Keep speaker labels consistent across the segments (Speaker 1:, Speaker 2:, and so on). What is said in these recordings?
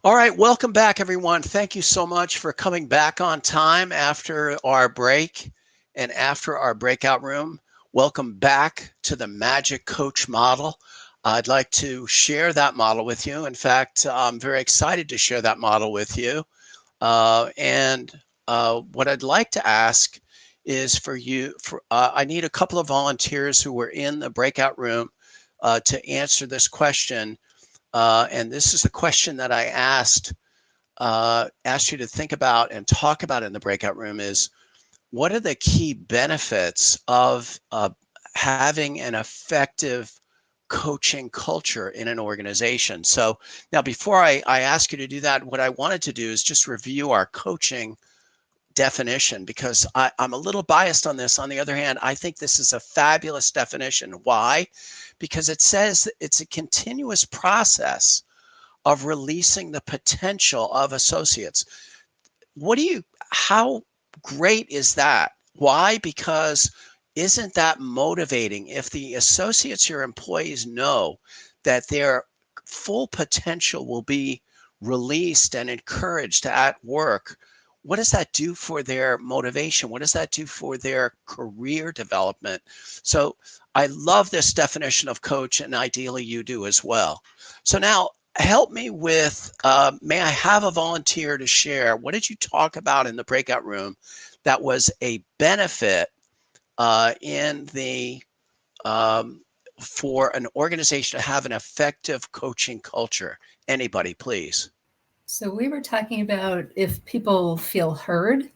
Speaker 1: All right, welcome back, everyone. Thank you so much for coming back on time after our break and after our breakout room. Welcome back to the Magic Coach model. I'd like to share that model with you. In fact, I'm very excited to share that model with you. And what I'd like to ask is for you, I need a couple of volunteers who were in the breakout room to answer this question. And this is the question that I asked you to think about and talk about in the breakout room is what are the key benefits of having an effective coaching culture in an organization? So now before I ask you to do that, what I wanted to do is just review our coaching definition because I'm a little biased on this. On the other hand, I think this is a fabulous definition. Why? Because it says it's a continuous process of releasing the potential of associates. How great is that? Why? Because isn't that motivating? If the associates, your employees know that their full potential will be released and encouraged at work, what does that do for their motivation? What does that do for their career development? So I love this definition of coach, and ideally you do as well. So now help me with, may I have a volunteer to share? What did you talk about in the breakout room that was a benefit in the for an organization to have an effective coaching culture? Anybody, please.
Speaker 2: So we were talking about if people feel heard,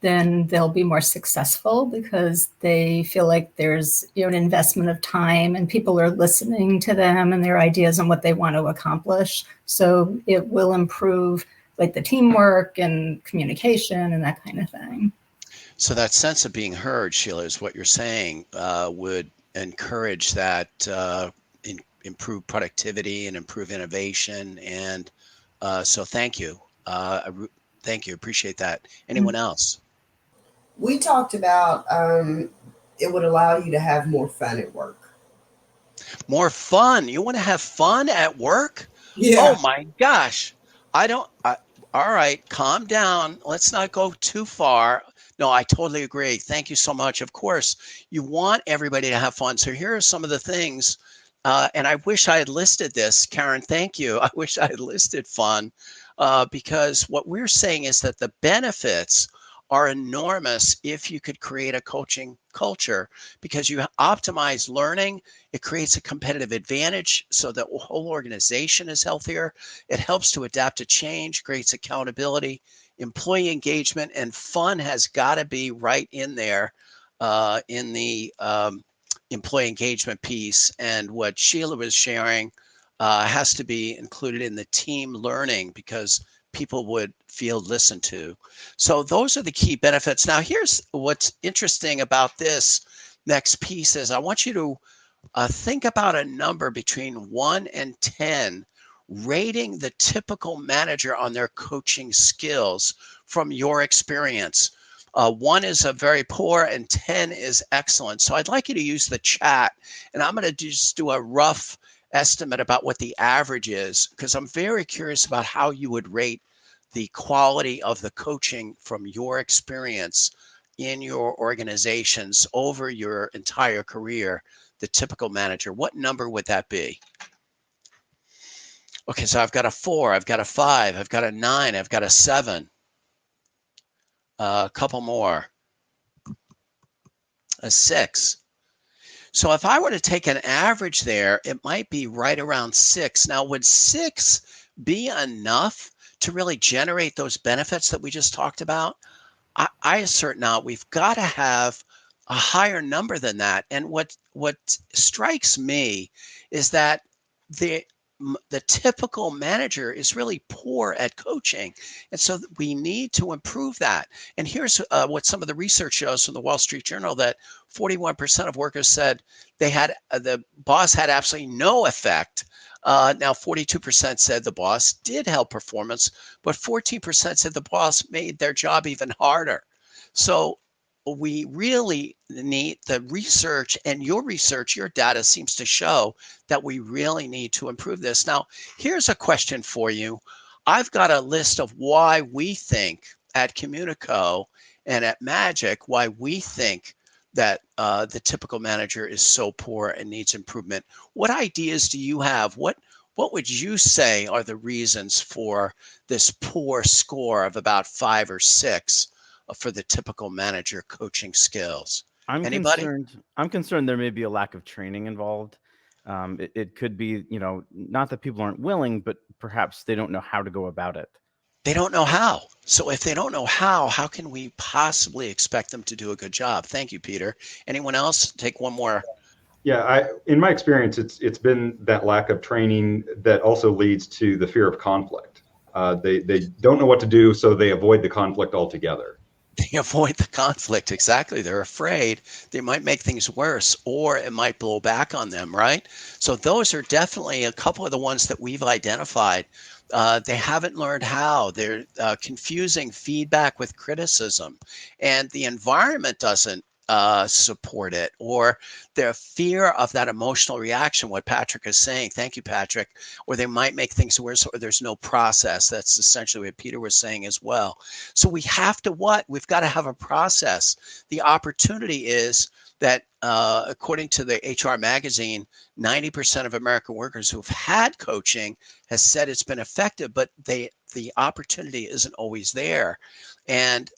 Speaker 2: then they'll be more successful because they feel like there's an investment of time and people are listening to them and their ideas and what they want to accomplish. So it will improve like the teamwork and communication and that kind of thing.
Speaker 1: So that sense of being heard, Sheila, is what you're saying would encourage that improve productivity and improve innovation. And so thank you. Thank you. Appreciate that. Anyone else?
Speaker 3: We talked about it would allow you to have more fun at work.
Speaker 1: More fun. You want to have fun at work? Oh
Speaker 3: Yeah.
Speaker 1: my gosh. I don't. All right, calm down. Let's not go too far. No, I totally agree. Thank you so much. Of course, you want everybody to have fun. So here are some of the things. And I wish I had listed this, Karen. Thank you. I wish I had listed fun because what we're saying is that the benefits are enormous if you could create a coaching culture because you optimize learning. It creates a competitive advantage so that the whole organization is healthier. It helps to adapt to change, creates accountability, employee engagement, and fun has got to be right in there in the employee engagement piece. And what Sheila was sharing has to be included in the team learning because people would feel listened to. So those are the key benefits. Now, here's what's interesting about this next piece is I want you to think about a number between 1 and 10, rating the typical manager on their coaching skills from your experience. 1 is a very poor and 10 is excellent. So I'd like you to use the chat, and I'm going to just do a rough estimate about what the average is because I'm very curious about how you would rate the quality of the coaching from your experience in your organizations over your entire career, the typical manager. What number would that be? Okay, so I've got a 4, I've got a 5, I've got a 9, I've got a 7. A couple more. A 6. So if I were to take an average there, it might be right around 6. Now, would 6 be enough to really generate those benefits that we just talked about? I assert not. We've got to have a higher number than that. And what strikes me is that the typical manager is really poor at coaching. And so we need to improve that. And here's what some of the research shows from the Wall Street Journal, that 41% of workers said they had the boss had absolutely no effect. Now, 42% said the boss did help performance, but 14% said the boss made their job even harder. So we really need the research, and your research, your data seems to show that we really need to improve this. Now, here's a question for you. I've got a list of why we think at Communico and at Magic, why we think that the typical manager is so poor and needs improvement. What ideas do you have? What would you say are the reasons for this poor score of about 5 or 6 for the typical manager coaching skills? Anybody?
Speaker 4: I'm concerned there may be a lack of training involved. It could be, not that people aren't willing, but perhaps they don't know how to go about it.
Speaker 1: They don't know how. So if they don't know how can we possibly expect them to do a good job? Thank you, Peter. Anyone else? Take one more.
Speaker 5: Yeah, in my experience, it's been that lack of training that also leads to the fear of conflict. They don't know what to do, so they avoid the conflict altogether.
Speaker 1: They avoid the conflict. Exactly. They're afraid they might make things worse or it might blow back on them, right? So those are definitely a couple of the ones that we've identified. They haven't learned how. They're confusing feedback with criticism, and the environment doesn't support it, or their fear of that emotional reaction, what Patrick is saying. Thank you, Patrick. Or they might make things worse, or there's no process. That's essentially what Peter was saying as well. So we have to We've got to have a process. The opportunity is that according to the HR magazine, 90% of American workers who've had coaching has said it's been effective, but the opportunity isn't always there. And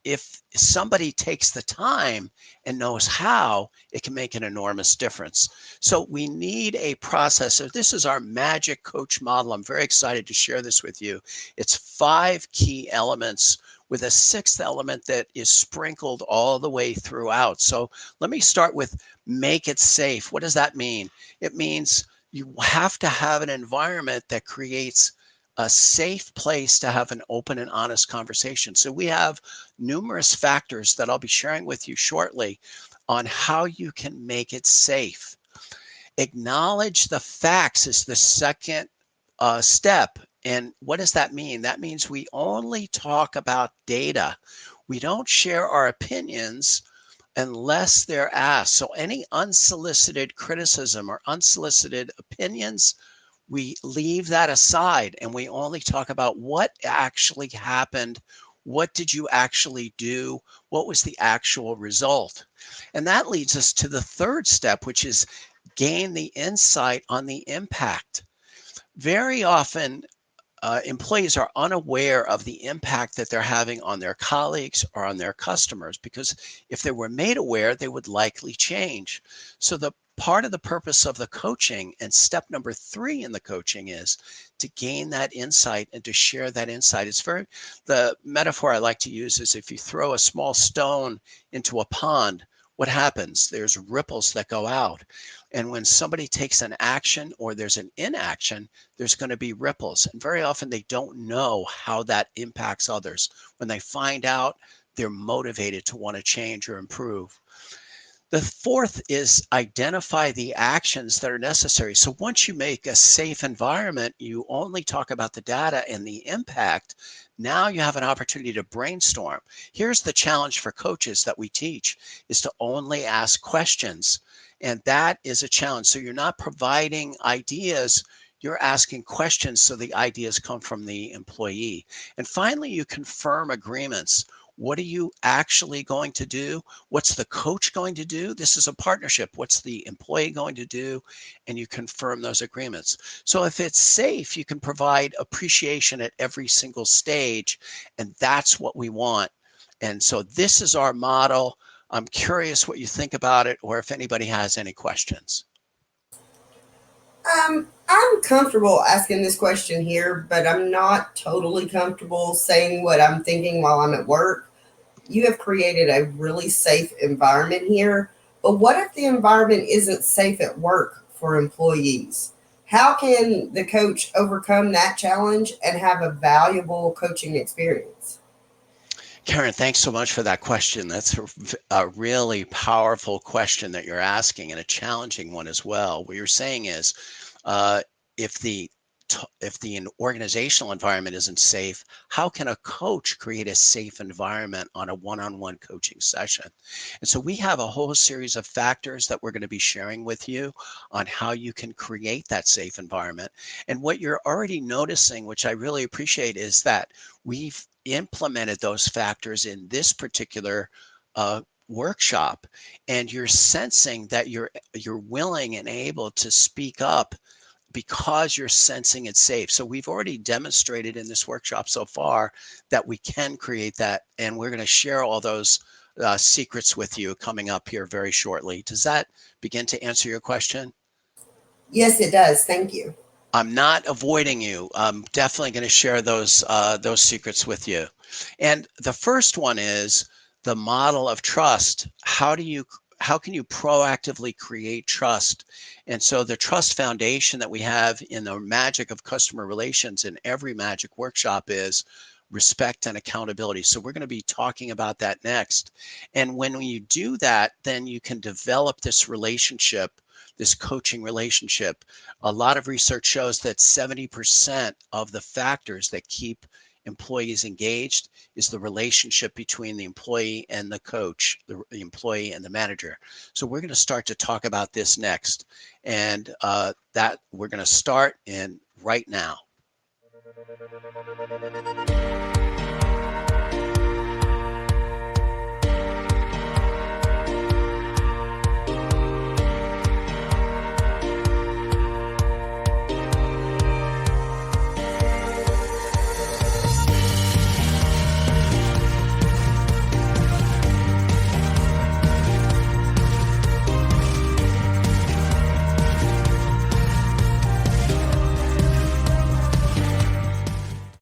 Speaker 1: if somebody takes the time and knows how, it can make an enormous difference. So we need a process. So this is our magic coach model. I'm very excited to share this with you. It's 5 key elements with a 6th element that is sprinkled all the way throughout. So let me start with make it safe. What does that mean? It means you have to have an environment that creates a safe place to have an open and honest conversation. So we have numerous factors that I'll be sharing with you shortly on how you can make it safe. Acknowledge the facts is the second step. And what does that mean? That means we only talk about data. We don't share our opinions unless they're asked. So any unsolicited criticism or unsolicited opinions, we leave that aside and we only talk about what actually happened. What did you actually do? What was the actual result? And that leads us to the 3rd step, which is gain the insight on the impact. Very often, employees are unaware of the impact that they're having on their colleagues or on their customers, because if they were made aware, they would likely change. So the part of the purpose of the coaching, and step number 3 in the coaching, is to gain that insight and to share that insight. The metaphor I like to use is if you throw a small stone into a pond, what happens? There's ripples that go out. And when somebody takes an action or there's an inaction, there's going to be ripples. And very often they don't know how that impacts others. When they find out, they're motivated to want to change or improve. The 4th is identify the actions that are necessary. So once you make a safe environment, you only talk about the data and the impact. Now you have an opportunity to brainstorm. Here's the challenge for coaches that we teach, is to only ask questions. And that is a challenge. So you're not providing ideas, you're asking questions so the ideas come from the employee. And finally, you confirm agreements. What are you actually going to do? What's the coach going to do? This is a partnership. What's the employee going to do? And you confirm those agreements. So if it's safe, you can provide appreciation at every single stage. And that's what we want. And so this is our model. I'm curious what you think about it, or if anybody has any questions.
Speaker 3: I'm comfortable asking this question here, but I'm not totally comfortable saying what I'm thinking while I'm at work. You have created a really safe environment here, but what if the environment isn't safe at work for employees? How can the coach overcome that challenge and have a valuable coaching experience?
Speaker 1: Karen, thanks so much for that question. That's a really powerful question that you're asking, and a challenging one as well. What you're saying is, if the if the organizational environment isn't safe, how can a coach create a safe environment on a one-on-one coaching session? And so we have a whole series of factors that we're going to be sharing with you on how you can create that safe environment. And what you're already noticing, which I really appreciate, is that we've implemented those factors in this particular workshop, and you're sensing that you're willing and able to speak up because you're sensing it's safe. So we've already demonstrated in this workshop so far that we can create that, and we're going to share all those secrets with you coming up here very shortly. Does that begin to answer your question?
Speaker 3: Yes, it does. Thank you.
Speaker 1: I'm not avoiding you. I'm definitely going to share those secrets with you. And the first one is the model of trust. How can you proactively create trust? And so the trust foundation that we have in the magic of customer relations in every magic workshop is respect and accountability. So we're going to be talking about that next. And when you do that, then you can develop this relationship, this coaching relationship. A lot of research shows that 70% of the factors that keep employees engaged is the relationship between the employee and the coach, the employee and the manager. So we're going to start to talk about this next, and that we're going to start in right now.